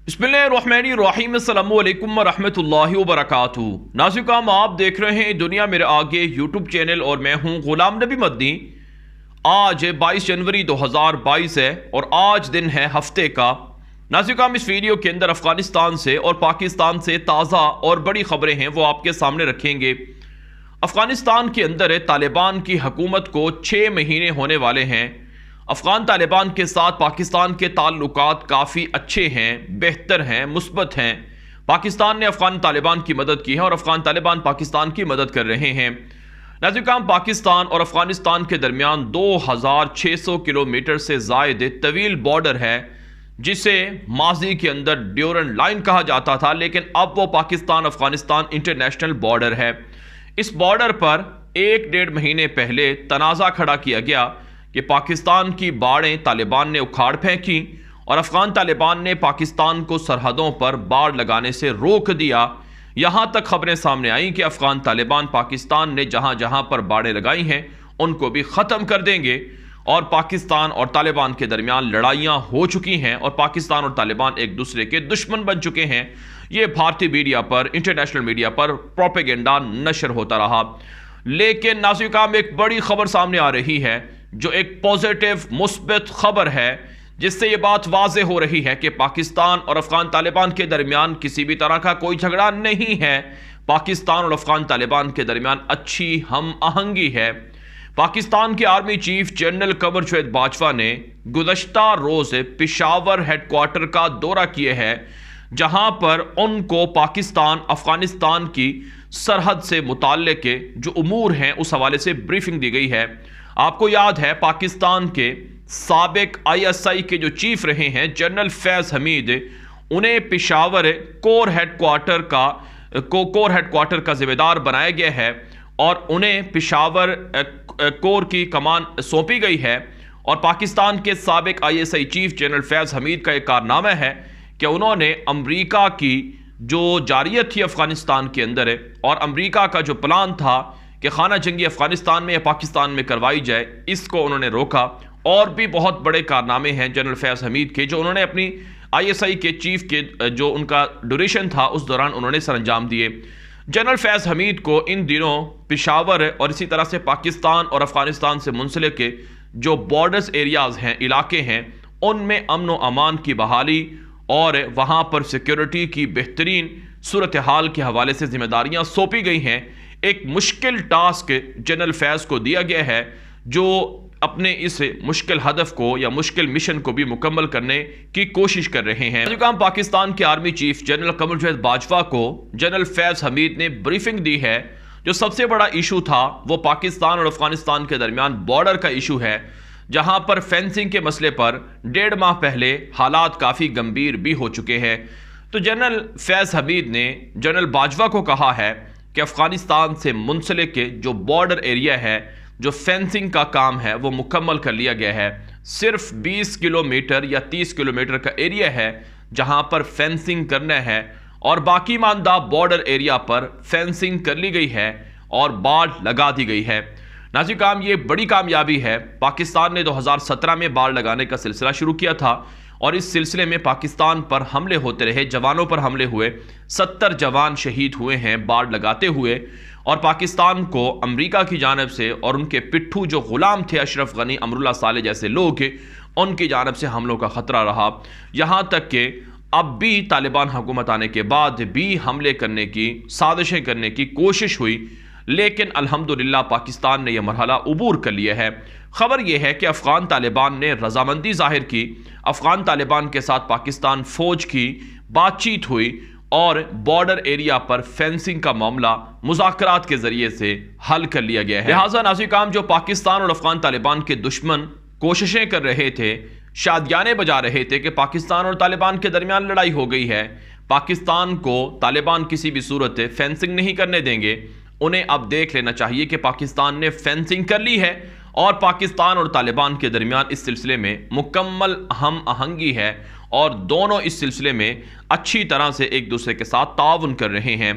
बिस्मिल्लाहिर्रहमानिर्रहीम अस्सलामु अलैकुम वरहमतुल्लाहि वबरकातुहू। नाज़िकाम, आप देख रहे हैं दुनिया मेरे आगे यूट्यूब चैनल और मैं हूं गुलाम नबी मदनी। आज 22 जनवरी 2022 है और आज दिन है हफ्ते का। नाज़िकाम, इस वीडियो के अंदर अफगानिस्तान से और पाकिस्तान से ताज़ा और बड़ी खबरें हैं वो आपके सामने रखेंगे। अफगानिस्तान के अंदर तालिबान की हुकूमत को 6 महीने होने वाले हैं। अफगान तालिबान के साथ पाकिस्तान के ताल्लुकात काफ़ी अच्छे हैं, बेहतर हैं, मुस्बत हैं। पाकिस्तान ने अफगान तालिबान की मदद की है और अफगान तालिबान पाकिस्तान की मदद कर रहे हैं। नाज़िकाम, पाकिस्तान और अफगानिस्तान के दरमियान 2600 किलोमीटर से ज़ायद तवील बॉर्डर है, जिसे माजी के अंदर ड्यूरन लाइन कहा जाता था, लेकिन अब वो पाकिस्तान अफगानिस्तान इंटरनेशनल बॉर्डर है। इस बॉर्डर पर 1-1.5 महीने पहले तनाज़ा खड़ा किया गया कि पाकिस्तान की बाड़ें तालिबान ने उखाड़ फेंकी और अफगान तालिबान ने पाकिस्तान को सरहदों पर बाड़ लगाने से रोक दिया। यहां तक खबरें सामने आई कि अफगान तालिबान पाकिस्तान ने जहां जहां पर बाड़ें लगाई हैं उनको भी ख़त्म कर देंगे और पाकिस्तान और तालिबान के दरमियान लड़ाइयां हो चुकी हैं और पाकिस्तान और तालिबान एक दूसरे के दुश्मन बन चुके हैं। ये भारतीय मीडिया पर, इंटरनेशनल मीडिया पर प्रोपेगेंडा नशर होता रहा। लेकिन नाज़िकाम, एक बड़ी खबर सामने आ रही है जो एक पॉजिटिव मुस्बत खबर है, जिससे ये बात वाज़े हो रही है कि पाकिस्तान और अफगान तालिबान के दरमियान किसी भी तरह का कोई झगड़ा नहीं है। पाकिस्तान और अफगान तालिबान के दरमियान अच्छी हम आहंगी है। पाकिस्तान के army chief general Qamar Javed Bajwa ने गुज़श्ता रोज़ पेशावर हेडक्वार्टर का दौरा किए है, जहां पर उनको पाकिस्तान अफगानिस्तान की सरहद से मुताल्लिक़ जो उमूर हैं उस हवाले से ब्रीफिंग दी गई है। आपको याद है, पाकिस्तान के साबिक ISI के जो चीफ रहे हैं जनरल फैज़ हमीद, उन्हें पेशावर कोर हेडक्वार्टर का जिम्मेदार बनाया गया है और उन्हें पेशावर कोर की कमान सौंपी गई है। और पाकिस्तान के साबिक ISI चीफ जनरल फैज़ हमीद का एक कारनामा है कि उन्होंने अमरीका की जो जारियत थी अफगानिस्तान के अंदर और अमरीका का जो प्लान था कि खाना जंगी अफगानिस्तान में या पाकिस्तान में करवाई जाए, इसको उन्होंने रोका। और भी बहुत बड़े कारनामे हैं जनरल फैज़ हमीद के, जो उन्होंने अपनी ISI के चीफ के जो उनका ड्यूरेशन था उस दौरान उन्होंने सरअंजाम दिए। जनरल फैज़ हमीद को इन दिनों पेशावर और इसी तरह से पाकिस्तान और अफगानिस्तान से मुंसलिक जो बॉर्डर्स एरियाज़ हैं, इलाके हैं, उनमें अमन व अमान की बहाली और वहाँ पर सिक्योरिटी की बेहतरीन सूरत हाल के हवाले से जिम्मेदारियाँ सौंपी गई हैं। एक मुश्किल टास्क जनरल फैज़ को दिया गया है, जो अपने इस मुश्किल हदफ को या मुश्किल मिशन को भी मुकम्मल करने की कोशिश कर रहे हैं। पाकिस्तान के army chief general Qamar Javed Bajwa को जनरल फैज़ हमीद ने ब्रीफिंग दी है। जो सबसे बड़ा इशू था वो पाकिस्तान और अफगानिस्तान के दरमियान बॉर्डर का इशू है, जहां पर फेंसिंग के मसले पर 1.5 माह पहले हालात काफ़ी गंभीर भी हो चुके हैं। तो जनरल फैज़ हमीद ने जनरल बाजवा को कहा है कि अफगानिस्तान से मुंसलिक जो बॉर्डर एरिया है, जो फेंसिंग का काम है, वो मुकम्मल कर लिया गया है। सिर्फ 20 किलोमीटर या 30 किलोमीटर का एरिया है जहां पर फेंसिंग करना है और बाकी मानदा बॉर्डर एरिया पर फेंसिंग कर ली गई है और बाड़ लगा दी गई है। नाज़िकाम, ये बड़ी कामयाबी है। पाकिस्तान ने 2017 में बाड़ लगाने का सिलसिला शुरू किया था और इस सिलसिले में पाकिस्तान पर हमले होते रहे, जवानों पर हमले हुए, 70 जवान शहीद हुए हैं बाड़ लगाते हुए। और पाकिस्तान को अमेरिका की जानिब से और उनके पिट्ठू जो गुलाम थे अशरफ गनी, अमरुल्लाह साले जैसे लोग, उनकी जानिब से हमलों का ख़तरा रहा। यहाँ तक कि अब भी तालिबान हुकूमत आने के बाद भी हमले करने की, साजिशें करने की कोशिश हुई, लेकिन अल्हम्दुलिल्लाह पाकिस्तान ने यह मरहला उबूर कर लिया है। खबर यह है कि अफ़गान तालिबान ने रजामंदी जाहिर की, अफ़गान तालिबान के साथ पाकिस्तान फ़ौज की बातचीत हुई और बॉर्डर एरिया पर फेंसिंग का मामला मुज़ाकरात के ज़रिए से हल कर लिया गया है। लिहाजा नाज़िकाम, जो पाकिस्तान और अफ़गान तालिबान के दुश्मन कोशिशें कर रहे थे, शादियाने बजा रहे थे कि पाकिस्तान और तालिबान के दरमियान लड़ाई हो गई है, पाकिस्तान को तालिबान किसी भी सूरत फेंसिंग नहीं करने देंगे, उन्हें अब देख लेना चाहिए कि पाकिस्तान ने फेंसिंग कर ली है और पाकिस्तान और तालिबान के दरमियान इस सिलसिले में मुकम्मल हम आहंगी है और दोनों इस सिलसिले में अच्छी तरह से एक दूसरे के साथ ताउन कर रहे हैं।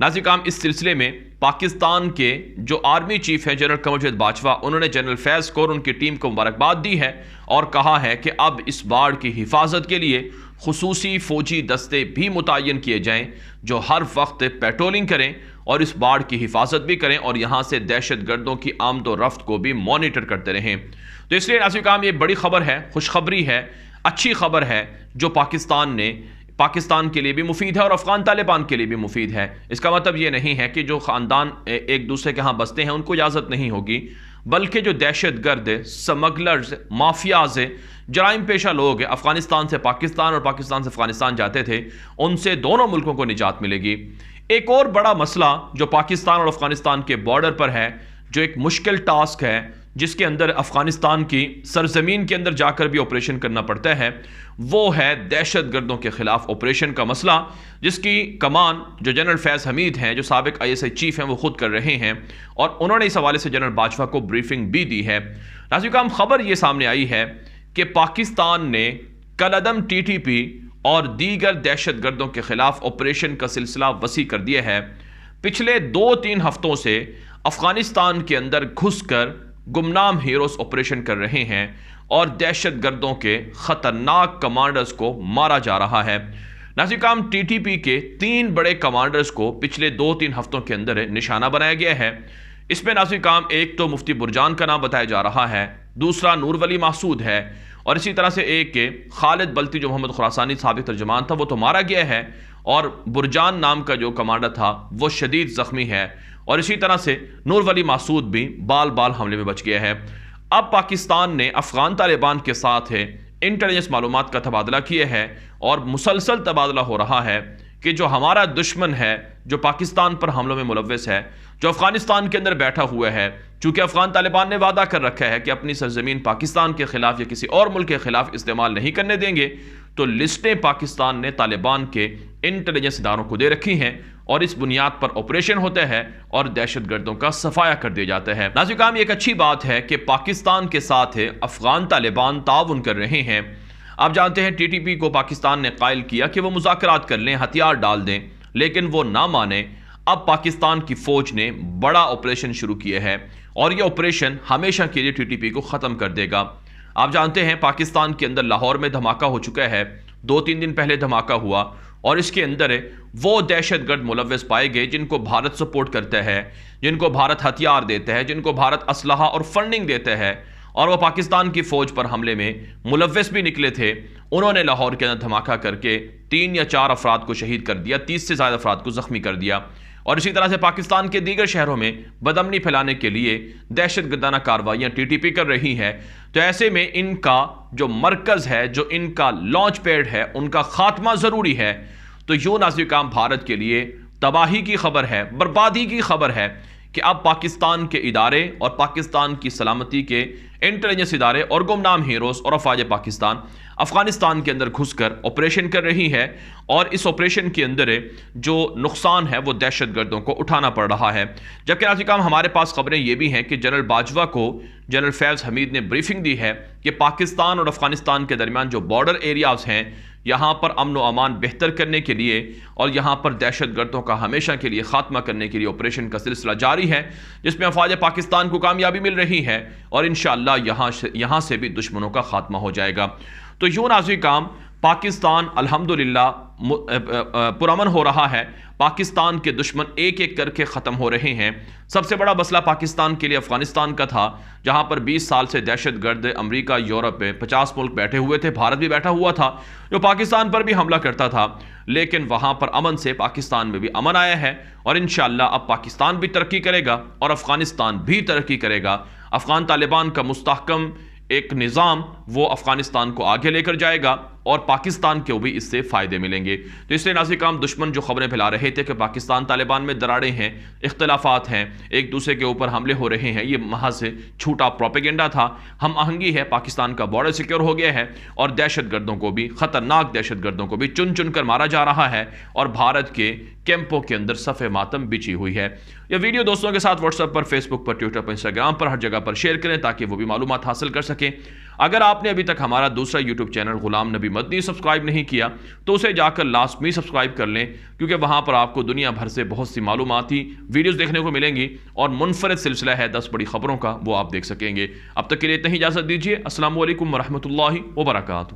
नाज़िर, इस सिलसिले में पाकिस्तान के जो आर्मी चीफ हैं जनरल कमर जावेद बाजवा, उन्होंने जनरल फैज़ को और उनकी टीम को मुबारकबाद दी है और कहा है कि अब इस बाढ़ की हिफाजत के लिए खुसूसी फ़ौजी दस्ते भी मुतय्यन किए जाएं जो हर वक्त पेट्रोलिंग करें और इस बाढ़ की हिफाजत भी करें और यहाँ से दहशत गर्दों की आमदो रफ्त को भी मॉनिटर करते रहें। तो इसलिए नाज़िर, ये बड़ी खबर है, खुशखबरी है, अच्छी खबर है जो पाकिस्तान के लिए भी मुफीद है और अफगान तालिबान के लिए भी मुफीद है। इसका मतलब ये नहीं है कि जो ख़ानदान एक दूसरे के यहाँ बसते हैं उनको इजाज़त नहीं होगी, बल्कि जो दहशत गर्द, स्मगलर्स, माफियाज, जराइम पेशा लोग अफगानिस्तान से पाकिस्तान और पाकिस्तान से अफगानिस्तान जाते थे, उनसे दोनों मुल्कों को निजात मिलेगी। एक और बड़ा मसला जो पाकिस्तान और अफगानिस्तान के बॉर्डर पर है, जो एक मुश्किल टास्क है जिसके अंदर अफगानिस्तान की सरजमीन के अंदर जाकर भी ऑपरेशन करना पड़ता है, वो है दहशत गर्दों के खिलाफ ऑपरेशन का मसला, जिसकी कमान जो जनरल फैज़ हमीद हैं, जो साबिक ISI चीफ हैं, वो खुद कर रहे हैं और उन्होंने इस हवाले से जनरल बाजवा को ब्रीफिंग भी दी है। नाज़िर, खबर ये सामने आई है कि पाकिस्तान ने कलअदम TTP और दीगर दहशत गर्दों के खिलाफ ऑपरेशन का सिलसिला वसी कर दिया है। पिछले 2-3 हफ्तों से अफगानिस्तान के अंदर घुसकर गुमनाम हीरोज ऑपरेशन कर रहे हैं और दहशत गर्दों के खतरनाक कमांडर्स को मारा जा रहा है। नाज़िर, TTP के 3 बड़े कमांडर्स को पिछले 2-3 हफ्तों के अंदर निशाना बनाया गया है। इसमें नाज़िर, एक तो मुफ्ती बुरजान का नाम बताया जा रहा है, दूसरा नूर वली मासूद है और इसी तरह से एक के खालिद बल्ती जो मोहम्मद खुरासानी साबिक तर्जुमान था, वो तो मारा गया है और बुरजान नाम का जो कमांडर था वो शदीद ज़ख्मी है और इसी तरह से नूर वली मासूद भी बाल हमले में बच गया है। अब पाकिस्तान ने अफगान तालिबान के साथ इंटेलिजेंस मालूमात का तबादला किया है और मुसलसल तबादला हो रहा है कि जो हमारा दुश्मन है, जो पाकिस्तान पर हमलों में मुलव्वस है, जो अफगानिस्तान के अंदर बैठा हुआ है, चूंकि अफगान तालिबान ने वादा कर रखा है कि अपनी सरजमीन पाकिस्तान के खिलाफ या किसी और मुल्क के खिलाफ इस्तेमाल नहीं करने देंगे, तो लिस्टें पाकिस्तान ने तालिबान के इंटेलिजेंस इदारों को दे रखी हैं और इस बुनियाद पर ऑपरेशन होता है और दहशत गर्दों का सफाया कर दिया जाता है। नाज़िर, एक अच्छी बात है कि पाकिस्तान के साथ अफगान तालिबान ताउन कर रहे हैं। आप जानते हैं TTP को पाकिस्तान ने कायल किया कि वो मुज़ाकरात कर लें, हथियार डाल दें, लेकिन वो ना माने। अब पाकिस्तान की फ़ौज ने बड़ा ऑपरेशन शुरू किया है और ये ऑपरेशन हमेशा के लिए TTP को ख़त्म कर देगा। आप जानते हैं पाकिस्तान के अंदर लाहौर में धमाका हो चुका है, 2-3 दिन पहले धमाका हुआ और इसके अंदर वो दहशत गर्द मुलव्वस पाए गए जिनको भारत सपोर्ट करता है, जिनको भारत हथियार देता है, जिनको भारत असलहा और फंडिंग देता है और वो पाकिस्तान की फ़ौज पर हमले में मुलव्वस भी निकले थे। उन्होंने लाहौर के अंदर धमाका करके 3 या 4 अफराद को शहीद कर दिया, 30 से ज़्यादा अफराद को ज़ख्मी कर दिया और इसी तरह से पाकिस्तान के दीगर शहरों में बदअमनी फैलाने के लिए दहशत गर्दाना कार्रवाइयाँ TTP कर रही है। तो ऐसे में इनका जो मरकज़ है, जो इनका लॉन्च पैड है, उनका खात्मा ज़रूरी है। तो यूँ नाज़िर, भारत के लिए तबाही की खबर है, बर्बादी की खबर है कि अब पाकिस्तान के इदारे और पाकिस्तान की सलामती के इंटेलिजेंस इदारे और गुमनाम हीरोज़ और अफवाज पाकिस्तान अफगानिस्तान के अंदर घुसकर ऑपरेशन कर रही है और इस ऑपरेशन के अंदर जो नुकसान है वो दहशत गर्दों को उठाना पड़ रहा है। जबकि नाज़िर, हमारे पास खबरें ये भी हैं कि जनरल बाजवा को जनरल फैज़ हमीद ने ब्रीफिंग दी है कि पाकिस्तान और अफगानिस्तान के दरमियान जो बॉर्डर एरियाज़ हैं, यहाँ पर अमन व अमान बेहतर करने के लिए और यहाँ पर दहशत गर्दों का हमेशा के लिए ख़ात्मा करने के लिए ऑपरेशन का सिलसिला जारी है, जिसमें अफवाज पाकिस्तान को कामयाबी मिल रही है और इंशाअल्लाह यहाँ से भी दुश्मनों का खात्मा हो जाएगा। तो यूँ नाज़िर, पाकिस्तान अल्हम्दुलिल्लाह पुरअमन हो रहा है, पाकिस्तान के दुश्मन एक एक करके ख़त्म हो रहे हैं। सबसे बड़ा मसला पाकिस्तान के लिए अफ़गानिस्तान का था, जहां पर 20 साल से दहशत गर्द अमरीका, यूरोप में 50 मुल्क बैठे हुए थे, भारत भी बैठा हुआ था जो पाकिस्तान पर भी हमला करता था, लेकिन वहां पर अमन से पाकिस्तान में भी अमन आया है और इंशाअल्लाह अब पाकिस्तान भी तरक्की करेगा और अफ़गानिस्तान भी तरक्की करेगा। अफ़गान तालिबान का मुस्तहकम एक निज़ाम वो अफ़गानिस्तान को आगे लेकर जाएगा और पाकिस्तान को भी इससे फ़ायदे मिलेंगे। तो इसलिए नाज़िर, दुश्मन जो खबरें फैला रहे थे कि पाकिस्तान तालिबान में दरारें हैं, इख्तलाफात हैं, एक दूसरे के ऊपर हमले हो रहे हैं, ये महज से झूठा प्रोपेगेंडा था। हम आहंगी है, पाकिस्तान का बॉर्डर सिक्योर हो गया है और दहशत गर्दों को भी, ख़तरनाक दहशत गर्दों को भी चुन चुन कर मारा जा रहा है और भारत के कैंपों के अंदर सफ़े मातम बिछी हुई है। यह वीडियो दोस्तों के साथ व्हाट्सएप पर, फेसबुक पर, ट्विटर पर, इंस्टाग्राम पर, हर जगह पर शेयर करें ताकि वो भी मालूमात हासिल कर सकें। अगर आपने अभी तक हमारा दूसरा YouTube channel Ghulam Nabi Madani subscribe नहीं किया तो उसे जाकर लास्ट में सब्सक्राइब कर लें, क्योंकि वहाँ पर आपको दुनिया भर से बहुत सी मालूमाती वीडियोज़ देखने को मिलेंगी और मुनफरद सिलसिला है 10 बड़ी खबरों का, वो आप देख सकेंगे। अब तक के लिए इतनी इजाज़त दीजिए। अस्सलामु अलैकुम वरहमतुल्लाहि वबरकातुहू।